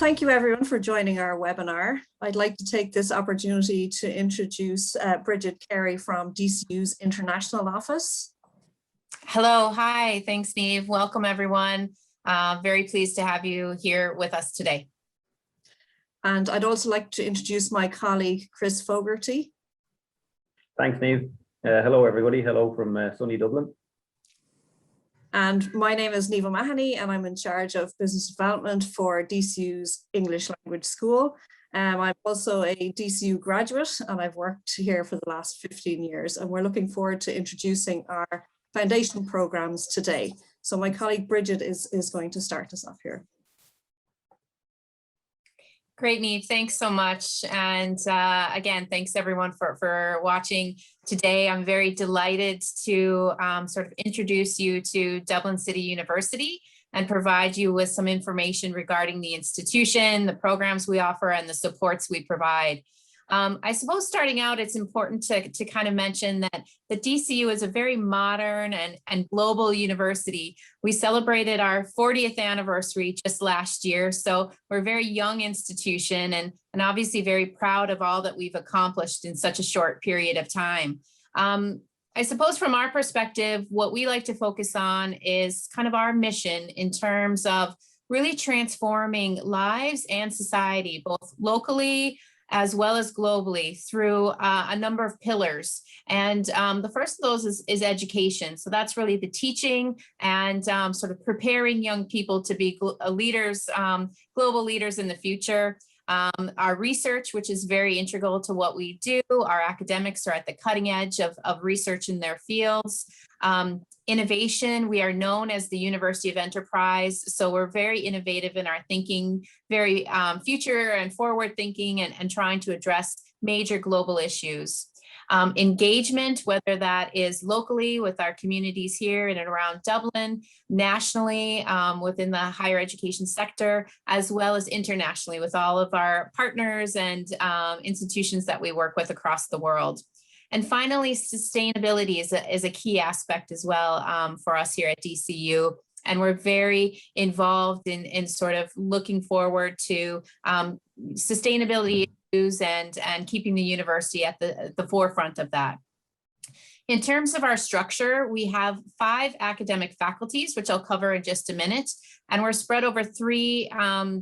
thank you everyone for joining our webinar. I'd like to take this opportunity to introduce Bridget Carey from DCU's International Office. Hello, hi, thanks Neve. Welcome everyone. Very pleased to have you here with us today. And I'd also like to introduce my colleague, Chris Fogarty. Thanks, Neve. Hello everybody, hello from sunny Dublin. And my name is Neve O'Mahony and I'm in charge of business development for DCU's English Language School. I'm also a DCU graduate and I've worked here for the last 15 years, and we're looking forward to introducing our foundation programs today. So my colleague Bridget is going to start us off here. Great, Neve. Thanks so much. And again, thanks everyone for watching today. I'm very delighted to sort of introduce you to Dublin City University and provide you with some information regarding the institution, the programs we offer, and the supports we provide. I suppose starting out, it's important to kind of mention that the DCU is a very modern and global university. We celebrated our 40th anniversary just last year, so we're a very young institution and obviously very proud of all that we've accomplished in such a short period of time. I suppose from our perspective, what we like to focus on is kind of our mission in terms of really transforming lives and society, both locally as well as globally, through a number of pillars. And the first of those is education. So that's really the teaching and sort of preparing young people to be leaders, global leaders in the future. Our research, which is very integral to what we do. Our academics are at the cutting edge of research in their fields. Innovation, we are known as the University of Enterprise, so we're very innovative in our thinking, very future and forward thinking and trying to address major global issues. Engagement, whether that is locally with our communities here in and around Dublin, nationally within the higher education sector, as well as internationally with all of our partners and institutions that we work with across the world. And finally, sustainability is a key aspect as well for us here at DCU. And we're very involved in sort of looking forward to sustainability issues and keeping the university at the forefront of that. In terms of our structure, we have 5 academic faculties, which I'll cover in just a minute, and we're spread over 3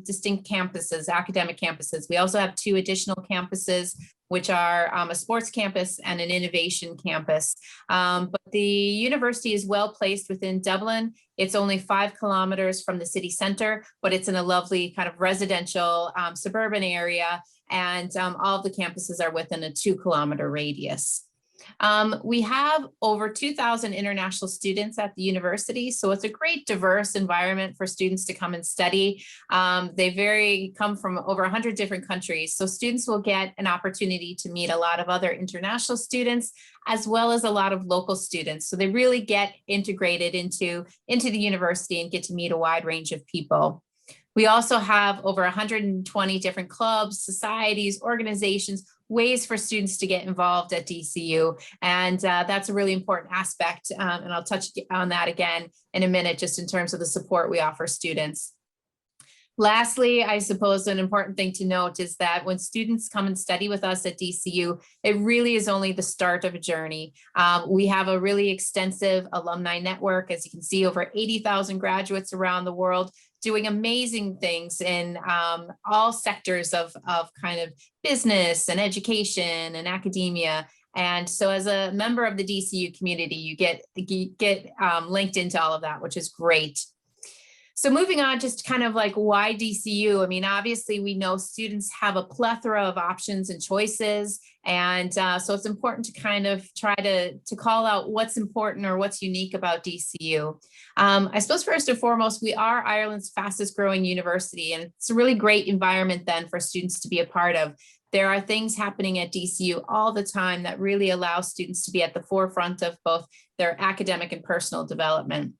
distinct campuses, academic campuses. We also have 2 additional campuses, which are a sports campus and an innovation campus. But the university is well placed within Dublin. It's only 5 kilometers from the city center, but it's in a lovely kind of residential suburban area, and all of the campuses are within a 2-kilometer radius. We have over 2,000 international students at the university, so it's a great diverse environment for students to come and study. They come from over 100 different countries, so students will get an opportunity to meet a lot of other international students as well as a lot of local students. So they really get integrated into the university and get to meet a wide range of people. We also have over 120 different clubs, societies, organizations, ways for students to get involved at DCU. And that's a really important aspect. And I'll touch on that again in a minute, just in terms of the support we offer students. Lastly, I suppose an important thing to note is that when students come and study with us at DCU, it really is only the start of a journey. We have a really extensive alumni network, as you can see, over 80,000 graduates around the world, doing amazing things in all sectors of kind of business and education and academia. And so as a member of the DCU community, you get linked into all of that, which is great. So moving on, just kind of like why DCU? I mean, obviously we know students have a plethora of options and choices. And so it's important to kind of try to call out what's important or what's unique about DCU. I suppose first and foremost, we are Ireland's fastest growing university, and it's a really great environment then for students to be a part of. There are things happening at DCU all the time that really allow students to be at the forefront of both their academic and personal development.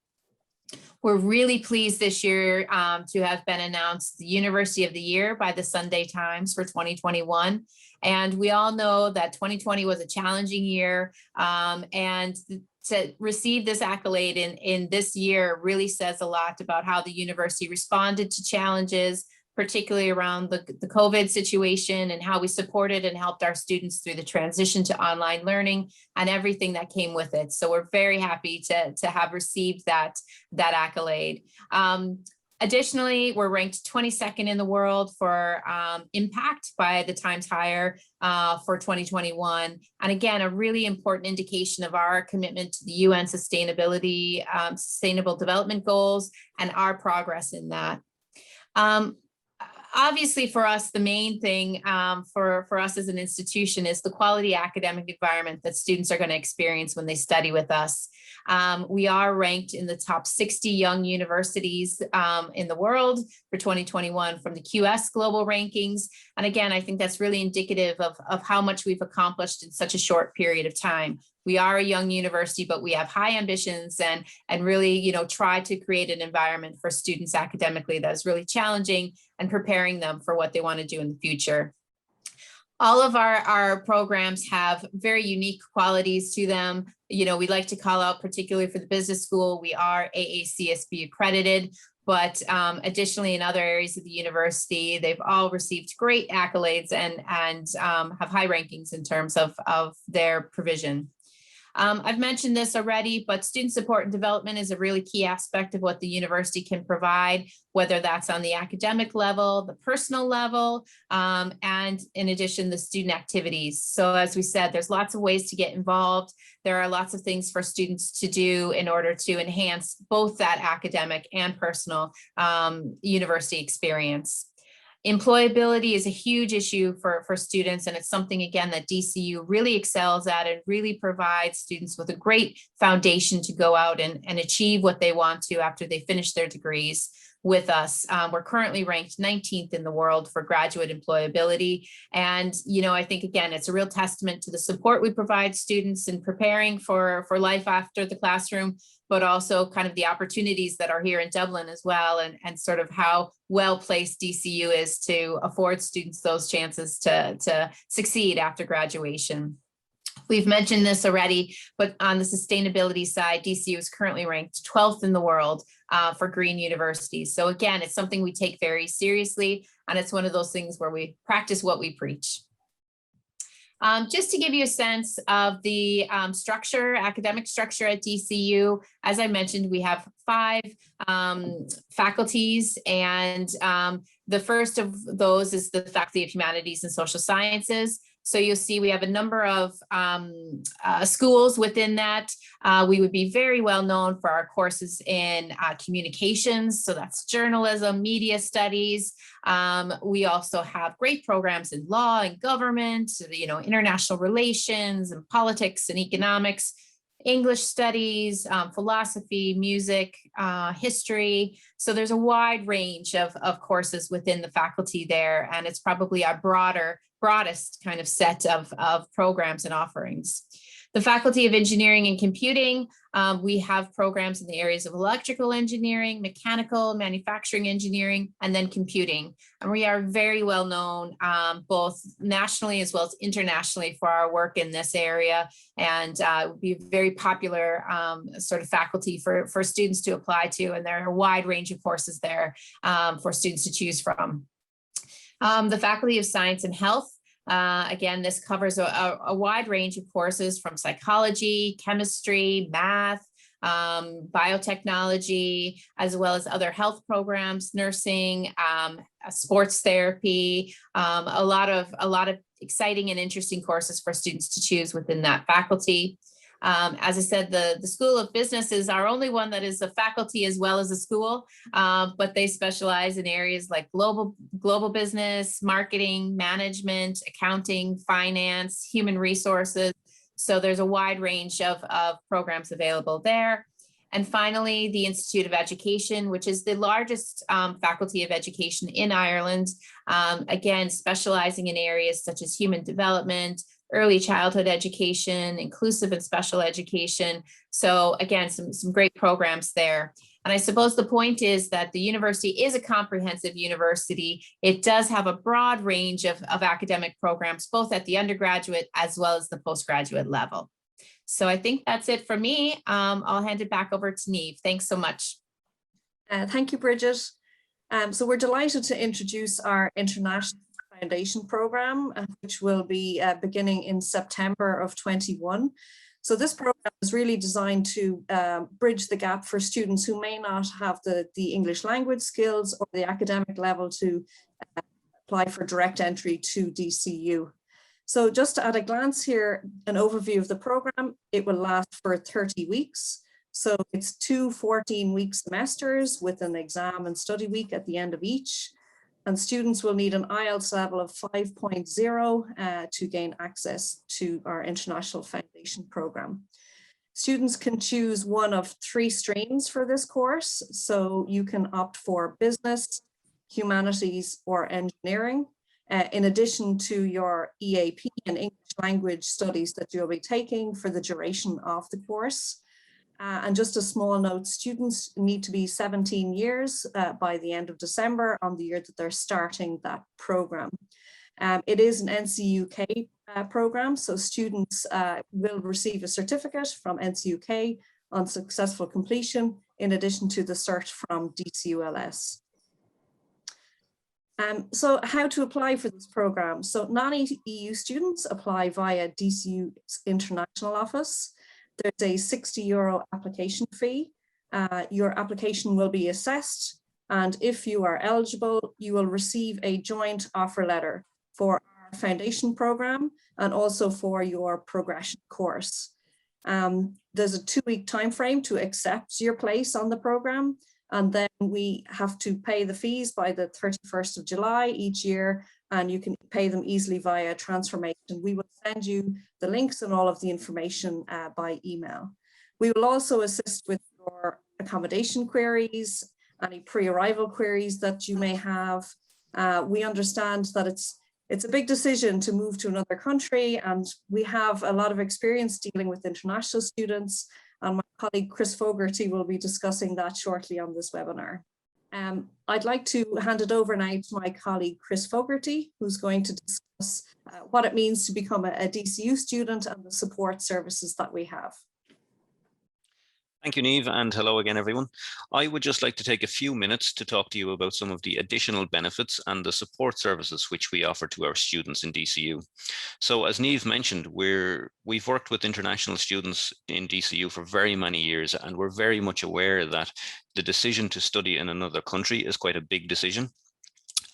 We're really pleased this year to have been announced the University of the Year by the Sunday Times for 2021. And we all know that 2020 was a challenging year, and to receive this accolade in this year really says a lot about how the university responded to challenges, particularly around the COVID situation and how we supported and helped our students through the transition to online learning and everything that came with it. So we're very happy to have received that accolade. Additionally, we're ranked 22nd in the world for impact by the Times Higher for 2021. And again, a really important indication of our commitment to the UN Sustainable Development Goals and our progress in that. Obviously, for us, the main thing for us as an institution is the quality academic environment that students are going to experience when they study with us. We are ranked in the top 60 young universities in the world for 2021 from the QS Global Rankings. And again, I think that's really indicative of how much we've accomplished in such a short period of time. We are a young university, but we have high ambitions and really, try to create an environment for students academically that is really challenging and preparing them for what they want to do in the future. All of our programs have very unique qualities to them. We like to call out, particularly for the business school, we are AACSB accredited, but additionally in other areas of the university, they've all received great accolades and have high rankings in terms of their provision. I've mentioned this already, but student support and development is a really key aspect of what the university can provide, whether that's on the academic level, the personal level, and in addition, the student activities. So as we said, there's lots of ways to get involved. There are lots of things for students to do in order to enhance both that academic and personal university experience. Employability is a huge issue for students, and it's something, again, that DCU really excels at and really provides students with a great foundation to go out and achieve what they want to after they finish their degrees with us. We're currently ranked 19th in the world for graduate employability. And, I think, again, it's a real testament to the support we provide students in preparing for life after the classroom, but also kind of the opportunities that are here in Dublin as well, and sort of how well placed DCU is to afford students those chances to succeed after graduation. We've mentioned this already, but on the sustainability side, DCU is currently ranked 12th in the world for green universities. So again, it's something we take very seriously, and it's one of those things where we practice what we preach. Just to give you a sense of the academic structure at DCU, as I mentioned, we have 5 faculties, and the first of those is the Faculty of Humanities and Social Sciences. So you'll see we have a number of schools within that. We would be very well known for our courses in communications. So that's journalism, media studies. We also have great programs in law and government, international relations and politics and economics, English studies, philosophy, music, history. So there's a wide range of courses within the faculty there, and it's probably our broadest kind of set of programs and offerings. The Faculty of Engineering and Computing, we have programs in the areas of electrical engineering, mechanical, manufacturing engineering, and then computing. And we are very well known both nationally as well as internationally for our work in this area, and would be a very popular sort of faculty for students to apply to. And there are a wide range of courses there for students to choose from. The Faculty of Science and Health. Again, this covers a wide range of courses from psychology, chemistry, math, biotechnology, as well as other health programs, nursing, sports therapy, a lot of exciting and interesting courses for students to choose within that faculty. As I said, the School of Business is our only one that is a faculty as well as a school, but they specialize in areas like global business, marketing, management, accounting, finance, human resources. So there's a wide range of programs available there. And finally, the Institute of Education, which is the largest faculty of education in Ireland, again, specializing in areas such as human development, early childhood education, inclusive and special education. So again, some great programs there. And I suppose the point is that the university is a comprehensive university. It does have a broad range of academic programs, both at the undergraduate as well as the postgraduate level. So I think that's it for me. I'll hand it back over to Niamh. Thanks so much. Thank you, Bridget. So we're delighted to introduce our International Foundation Programme, which will be beginning in September of 21. So this program is really designed to bridge the gap for students who may not have the English language skills or the academic level to apply for direct entry to DCU. So just at a glance here, an overview of the program, it will last for 30 weeks. So it's 2 14-week semesters with an exam and study week at the end of each. And students will need an IELTS level of 5.0 to gain access to our International Foundation Programme. Students can choose one of 3 streams for this course. So you can opt for business, humanities, or engineering, in addition to your EAP and English language studies that you'll be taking for the duration of the course. And just a small note, students need to be 17 years by the end of December on the year that they're starting that program. It is an NCUK program, so students will receive a certificate from NCUK on successful completion, in addition to the cert from DCULS. So how to apply for this program? So non-EU students apply via DCU's international office. There's a €60 application fee. Your application will be assessed, and if you are eligible, you will receive a joint offer letter for our foundation program and also for your progression course. There's a 2-week time frame to accept your place on the program, and then we have to pay the fees by the 31st of July each year, and you can pay them easily via transformation. We will send you the links and all of the information by email. We will also assist with your accommodation queries, any pre-arrival queries that you may have. We understand that it's a big decision to move to another country, and we have a lot of experience dealing with international students, and my colleague Chris Fogarty will be discussing that shortly on this webinar. I'd like to hand it over now to my colleague Chris Fogarty, who's going to discuss what it means to become a DCU student and the support services that we have. Thank you, Niamh, and hello again, everyone. I would just like to take a few minutes to talk to you about some of the additional benefits and the support services which we offer to our students in DCU. So as Niamh mentioned, we've worked with international students in DCU for very many years, and we're very much aware that the decision to study in another country is quite a big decision.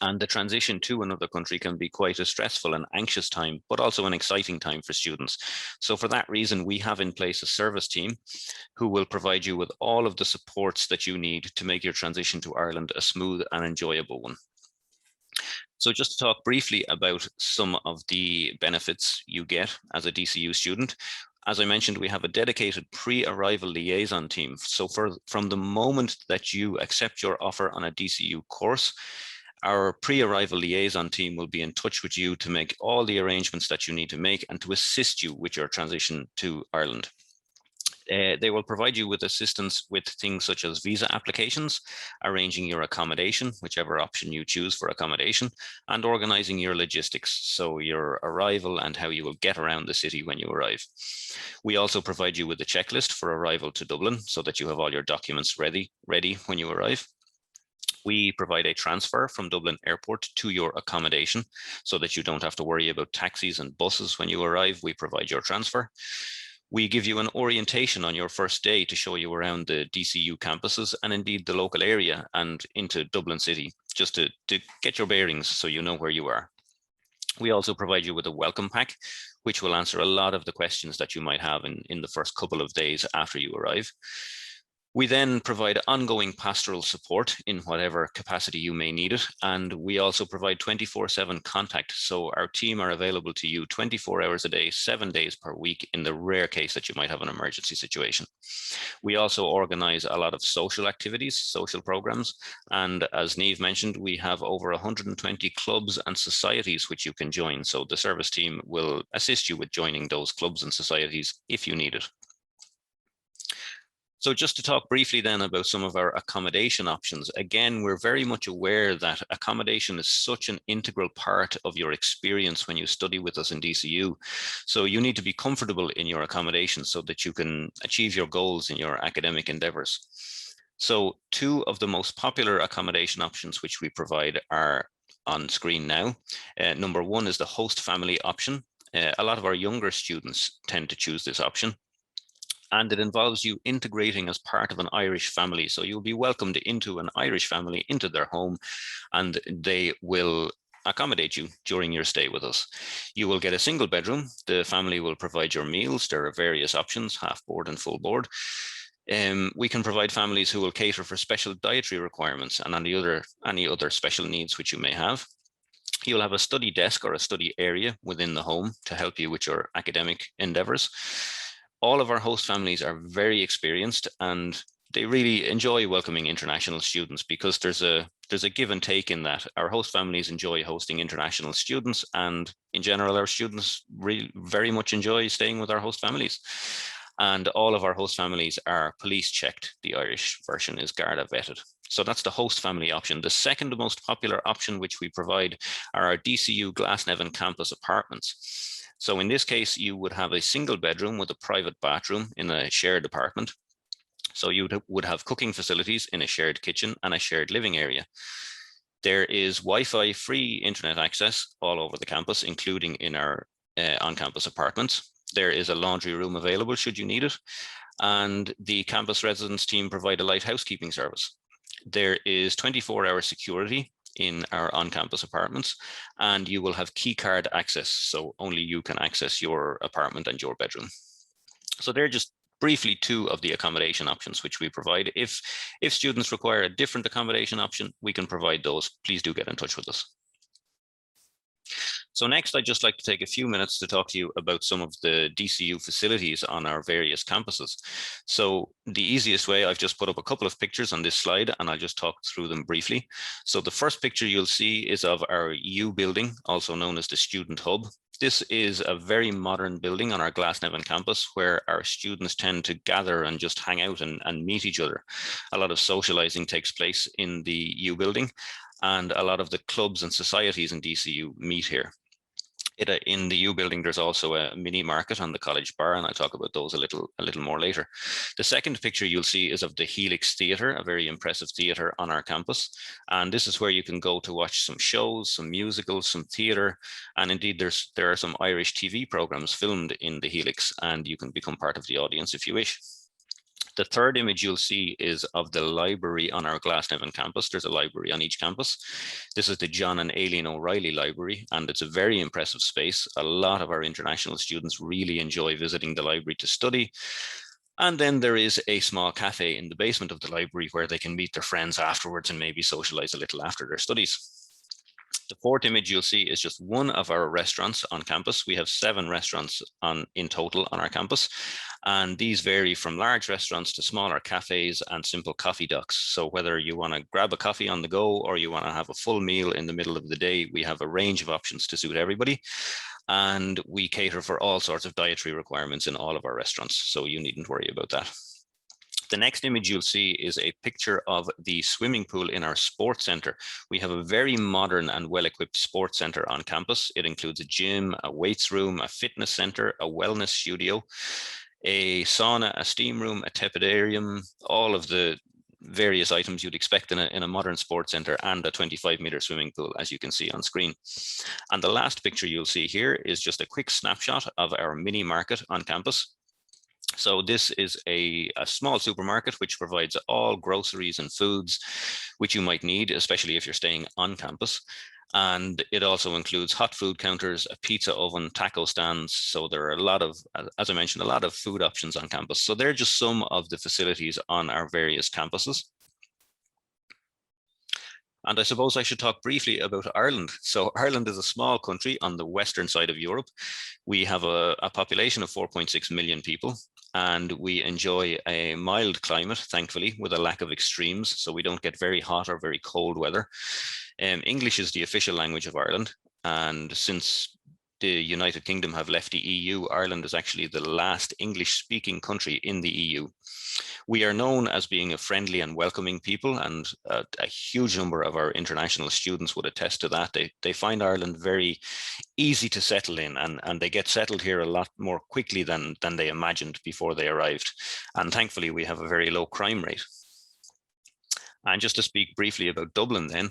And the transition to another country can be quite a stressful and anxious time, but also an exciting time for students. So for that reason, we have in place a service team who will provide you with all of the supports that you need to make your transition to Ireland a smooth and enjoyable one. So just to talk briefly about some of the benefits you get as a DCU student. As I mentioned, we have a dedicated pre-arrival liaison team. So from the moment that you accept your offer on a DCU course, our pre-arrival liaison team will be in touch with you to make all the arrangements that you need to make and to assist you with your transition to Ireland. They will provide you with assistance with things such as visa applications, arranging your accommodation, whichever option you choose for accommodation, and organizing your logistics, so your arrival and how you will get around the city when you arrive. We also provide you with a checklist for arrival to Dublin so that you have all your documents ready when you arrive. We provide a transfer from Dublin Airport to your accommodation so that you don't have to worry about taxis and buses when you arrive. We provide your transfer. We give you an orientation on your first day to show you around the DCU campuses and indeed the local area and into Dublin City, just to get your bearings so you know where you are. We also provide you with a welcome pack, which will answer a lot of the questions that you might have in the first couple of days after you arrive. We then provide ongoing pastoral support in whatever capacity you may need it. And we also provide 24/7 contact. So our team are available to you 24 hours a day, 7 days per week in the rare case that you might have an emergency situation. We also organize a lot of social activities, social programs. And as Niamh mentioned, we have over 120 clubs and societies which you can join. So the service team will assist you with joining those clubs and societies if you need it. So just to talk briefly then about some of our accommodation options. Again, we're very much aware that accommodation is such an integral part of your experience when you study with us in DCU. So you need to be comfortable in your accommodation so that you can achieve your goals in your academic endeavors. So two of the most popular accommodation options which we provide are on screen now. Number one is the host family option. A lot of our younger students tend to choose this option, and it involves you integrating as part of an Irish family. So you'll be welcomed into an Irish family, into their home, and they will accommodate you during your stay with us. You will get a single bedroom. The family will provide your meals. There are various options, half board and full board. We can provide families who will cater for special dietary requirements and any other special needs which you may have. You'll have a study desk or a study area within the home to help you with your academic endeavors. All of our host families are very experienced, and they really enjoy welcoming international students because there's a give and take in that. Our host families enjoy hosting international students, and in general, our students really very much enjoy staying with our host families. And all of our host families are police checked. The Irish version is Garda vetted. So that's the host family option. The second most popular option which we provide are our DCU Glasnevin campus apartments. So in this case, you would have a single bedroom with a private bathroom in a shared apartment. So you would have cooking facilities in a shared kitchen and a shared living area. There is Wi-Fi free internet access all over the campus, including in our on-campus apartments. There is a laundry room available should you need it. And the campus residence team provide a light housekeeping service. There is 24-hour security in our on-campus apartments, and you will have key card access. So only you can access your apartment and your bedroom. So they're just briefly two of the accommodation options which we provide. If students require a different accommodation option, we can provide those. Please do get in touch with us. So next, I'd just like to take a few minutes to talk to you about some of the DCU facilities on our various campuses. So the easiest way, I've just put up a couple of pictures on this slide, and I'll just talk through them briefly. So the first picture you'll see is of our U building, also known as the Student Hub. This is a very modern building on our Glasnevin campus where our students tend to gather and just hang out and meet each other. A lot of socializing takes place in the U building, and a lot of the clubs and societies in DCU meet here. In the U building, there's also a mini market on the college bar, and I'll talk about those a little more later. The second picture you'll see is of the Helix Theatre, a very impressive theatre on our campus. And this is where you can go to watch some shows, some musicals, some theatre. And indeed, there are some Irish TV programs filmed in the Helix, and you can become part of the audience if you wish. The third image you'll see is of the library on our Glasnevin campus. There's a library on each campus. This is the John and Aileen O'Reilly Library, and it's a very impressive space. A lot of our international students really enjoy visiting the library to study. And then there is a small cafe in the basement of the library where they can meet their friends afterwards and maybe socialize a little after their studies. The fourth image you'll see is just one of our restaurants on campus. We have 7 restaurants in total on our campus, and these vary from large restaurants to smaller cafes and simple coffee docks. So whether you want to grab a coffee on the go or you want to have a full meal in the middle of the day, we have a range of options to suit everybody. And we cater for all sorts of dietary requirements in all of our restaurants, so you needn't worry about that. The next image you'll see is a picture of the swimming pool in our sports center. We have a very modern and well-equipped sports center on campus. It includes a gym, a weights room, a fitness center, a wellness studio, a sauna, a steam room, a tepidarium, all of the various items you'd expect in a modern sports center, and a 25-meter swimming pool, as you can see on screen. And the last picture you'll see here is just a quick snapshot of our mini market on campus. So this is a small supermarket which provides all groceries and foods which you might need, especially if you're staying on campus. And it also includes hot food counters, a pizza oven, taco stands. So there are a lot of, as I mentioned, a lot of food options on campus. So they're just some of the facilities on our various campuses. And I suppose I should talk briefly about Ireland. So Ireland is a small country on the western side of Europe. We have a population of 4.6 million people, and we enjoy a mild climate, thankfully, with a lack of extremes. So we don't get very hot or very cold weather. English is the official language of Ireland. And since the United Kingdom have left the EU, Ireland is actually the last English-speaking country in the EU. We are known as being a friendly and welcoming people, and a huge number of our international students would attest to that. They find Ireland very easy to settle in, and they get settled here a lot more quickly than they imagined before they arrived. And thankfully, we have a very low crime rate. And just to speak briefly about Dublin then,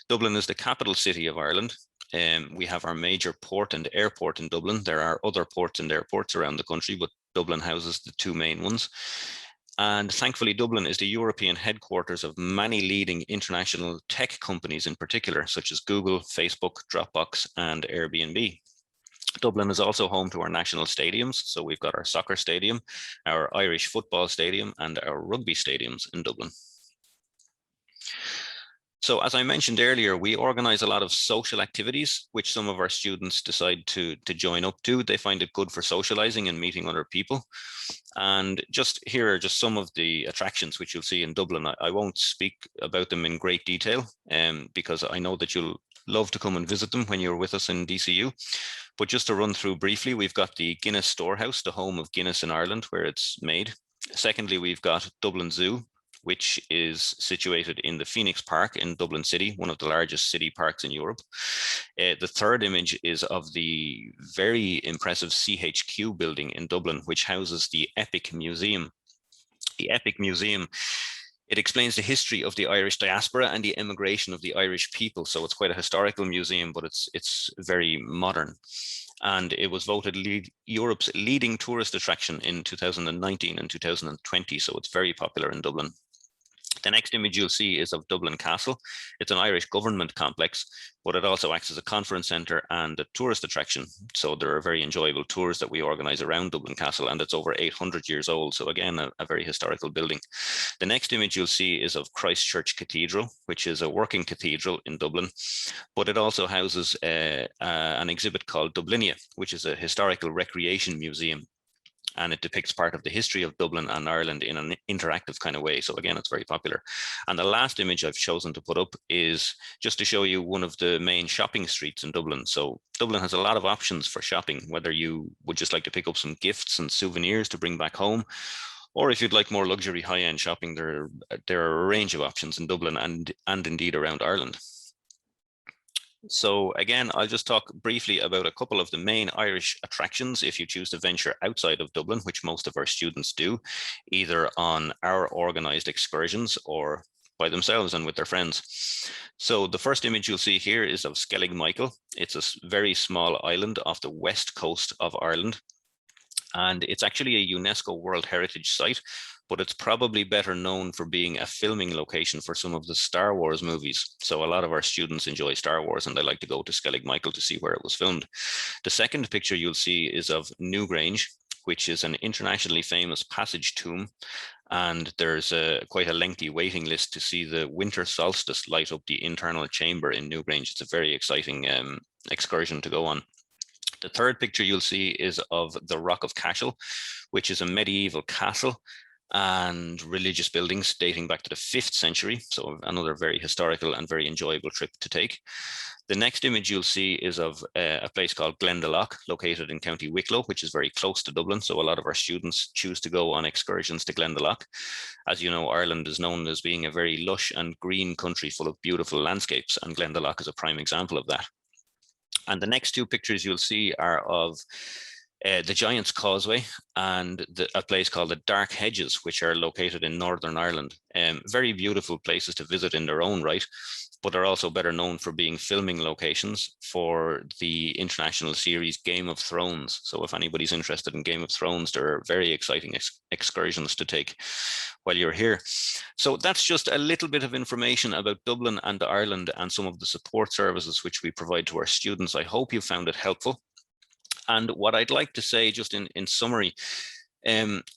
Dublin is the capital city of Ireland. We have our major port and airport in Dublin. There are other ports and airports around the country, but Dublin houses the two main ones. And thankfully, Dublin is the European headquarters of many leading international tech companies in particular, such as Google, Facebook, Dropbox, and Airbnb. Dublin is also home to our national stadiums. So we've got our soccer stadium, our Irish football stadium, and our rugby stadiums in Dublin. So as I mentioned earlier, we organize a lot of social activities, which some of our students decide to join up to. They find it good for socializing and meeting other people. And just here are just some of the attractions which you'll see in Dublin. I won't speak about them in great detail because I know that you'll love to come and visit them when you're with us in DCU. But just to run through briefly, we've got the Guinness Storehouse, the home of Guinness in Ireland, where it's made. Secondly, we've got Dublin Zoo, which is situated in the Phoenix Park in Dublin City, one of the largest city parks in Europe. The third image is of the very impressive CHQ building in Dublin, which houses the Epic Museum. The Epic Museum, it explains the history of the Irish diaspora and the emigration of the Irish people. So it's quite a historical museum, but it's very modern. And it was voted Europe's leading tourist attraction in 2019 and 2020. So it's very popular in Dublin. The next image you'll see is of Dublin Castle. It's an Irish government complex, but it also acts as a conference centre and a tourist attraction. So there are very enjoyable tours that we organise around Dublin Castle, and it's over 800 years old. So again, a very historical building. The next image you'll see is of Christchurch Cathedral, which is a working cathedral in Dublin, but it also houses an exhibit called Dublinia, which is a historical recreation museum. And it depicts part of the history of Dublin and Ireland in an interactive kind of way. So again, it's very popular. And the last image I've chosen to put up is just to show you one of the main shopping streets in Dublin. So Dublin has a lot of options for shopping, whether you would just like to pick up some gifts and souvenirs to bring back home, or if you'd like more luxury high-end shopping, there are a range of options in Dublin and indeed around Ireland. So again, I'll just talk briefly about a couple of the main Irish attractions if you choose to venture outside of Dublin, which most of our students do, either on our organised excursions or by themselves and with their friends. So the first image you'll see here is of Skellig Michael. It's a very small island off the west coast of Ireland. And it's actually a UNESCO World Heritage Site, but it's probably better known for being a filming location for some of the Star Wars movies. So a lot of our students enjoy Star Wars and they like to go to Skellig Michael to see where it was filmed. The second picture you'll see is of Newgrange, which is an internationally famous passage tomb. And there's quite a lengthy waiting list to see the winter solstice light up the internal chamber in Newgrange. It's a very exciting excursion to go on. The third picture you'll see is of the Rock of Cashel, which is a medieval castle and religious buildings dating back to the 5th century. So another very historical and very enjoyable trip to take. The next image you'll see is of a place called Glendalough, located in County Wicklow, which is very close to Dublin. So a lot of our students choose to go on excursions to Glendalough. As you know, Ireland is known as being a very lush and green country full of beautiful landscapes, and Glendalough is a prime example of that. And the next two pictures you'll see are of the Giant's Causeway and a place called the Dark Hedges, which are located in Northern Ireland. Very beautiful places to visit in their own right, but are also better known for being filming locations for the international series Game of Thrones. So if anybody's interested in Game of Thrones, there are very exciting excursions to take while you're here. So that's just a little bit of information about Dublin and Ireland and some of the support services which we provide to our students. I hope you found it helpful. And what I'd like to say just in summary,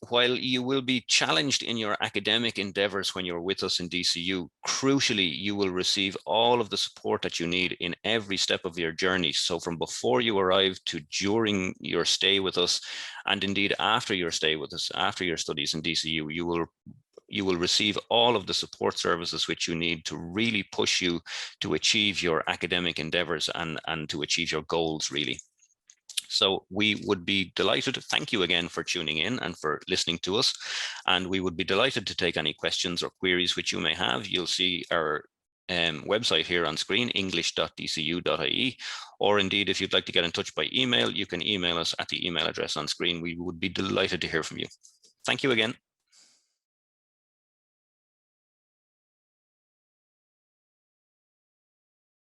while you will be challenged in your academic endeavors when you're with us in DCU, crucially, you will receive all of the support that you need in every step of your journey. So from before you arrive to during your stay with us, and indeed after your stay with us, after your studies in DCU, you will receive all of the support services which you need to really push you to achieve your academic endeavors and to achieve your goals, really. So we would be delighted. Thank you again for tuning in and for listening to us. And we would be delighted to take any questions or queries which you may have. You'll see our website here on screen, english.dcu.ie, or indeed, if you'd like to get in touch by email, you can email us at the email address on screen. We would be delighted to hear from you. Thank you again.